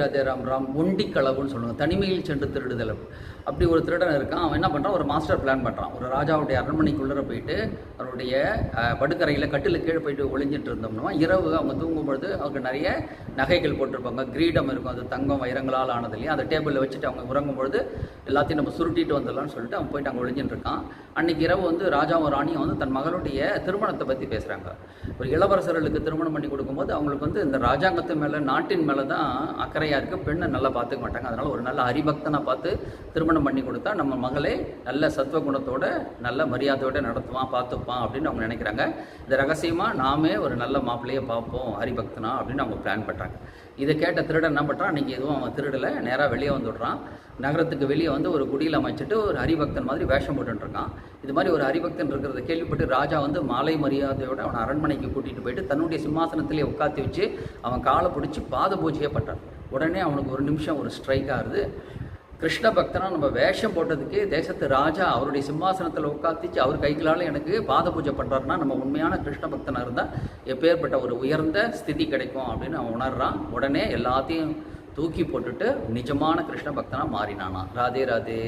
ராதே ராம் ராம் ஒண்டி களவுன்னு சொல்லுவாங்க, தனிமையில் சென்று திருடுதல். அப்படி ஒரு திருடன் இருக்கான். அவன் என்ன பண்ணுறான், ஒரு மாஸ்டர் பிளான் பண்ணுறான். ஒரு ராஜாவுடைய அரண்மனைக்குள்ளே போயிட்டு அவருடைய படுக்கரையில் கட்டில் கீழே போயிட்டு ஒளிஞ்சிட்டு இருந்தோம்னா இரவு அவங்க தூங்கும்பொழுது அவங்களுக்கு நிறைய நகைகள் போட்டிருப்பாங்க, கிரீடம் இருக்கும், அது தங்கம் வைரங்களால் ஆனது இல்லையா. அந்த டேபிளில் வச்சுட்டு அவங்க உறங்கும்பொழுது எல்லாத்தையும் நம்ம சுருட்டிட்டு வந்துடலாம்னு சொல்லிட்டு அவன் போயிட்டு அங்கே ஒளிஞ்சிட்டு இருக்கான். அன்றைக்கி இரவு ராஜாவும் ராணியும் தன் மகளுடைய திருமணத்தை பற்றி பேசுகிறாங்க. ஒரு இளவரசர்களுக்கு திருமணம் பண்ணி கொடுக்கும்போது அவங்களுக்கு இந்த ராஜாங்கத்து மேலே நாட்டின் மேலே தான் அக்கறையாக இருக்குது. பெண்ணை நல்லா பார்த்துக்க மாட்டாங்க. அதனால் ஒரு நல்ல ஹரிபக்தனை பார்த்து திருமணம் பண்ணி கொடுத்தா நம்ம மகளே நல்ல சத்வகுணத்தோட நல்ல மரியாதையோடு நடத்துவான், பார்த்துப்பான் அப்படின்னு அவங்க நினைக்கிறாங்க. இந்த ரகசியமாக நாமே ஒரு நல்ல மாப்பிள்ளையை பார்ப்போம் ஹரிபக்தனா அப்படின்னு அவங்க பிளான் பண்ணுறாங்க. இதை கேட்ட திருடன் என்ன பண்ணுறான், அன்றைக்கி எதுவும் அவன் திருடலை, நேராக வெளியே வந்துடுறான். நகரத்துக்கு வெளியே ஒரு குடியில் அமைச்சிட்டு ஒரு ஹரிபக்தன் மாதிரி வேஷம் போட்டுருக்கான். இது மாதிரி ஒரு ஹரிபக்தன் இருக்கிறத கேள்விப்பட்டு ராஜா மாலை மரியாதையோடு அவனை அரண்மனைக்கு கூட்டிகிட்டு போயிட்டு தன்னுடைய சிம்மாசனத்திலே உட்காத்தி வச்சு அவன் காலை பிடிச்சி பாத பூஜையே பட்டான். உடனே அவனுக்கு ஒரு நிமிஷம் ஒரு ஸ்ட்ரைக் ஆகுது. கிருஷ்ண பக்தனாக நம்ம வேஷம் போட்டதுக்கு தேசத்து ராஜா அவருடைய சிம்மாசனத்தில் உட்காத்திச்சு அவர் கைகளால் எனக்கு பாத பூஜை பண்ணுறாருன்னா நம்ம உண்மையான கிருஷ்ண பக்தனாக இருந்தால் எப்பேற்பட்ட ஒரு உயர்ந்த ஸ்திதி கிடைக்கும் அப்படின்னு அவன் உணர்றான். உடனே எல்லாத்தையும் தூக்கி போட்டுட்டு நிஜமான கிருஷ்ண பக்தனாக மாறினானா. ராதே ராதே.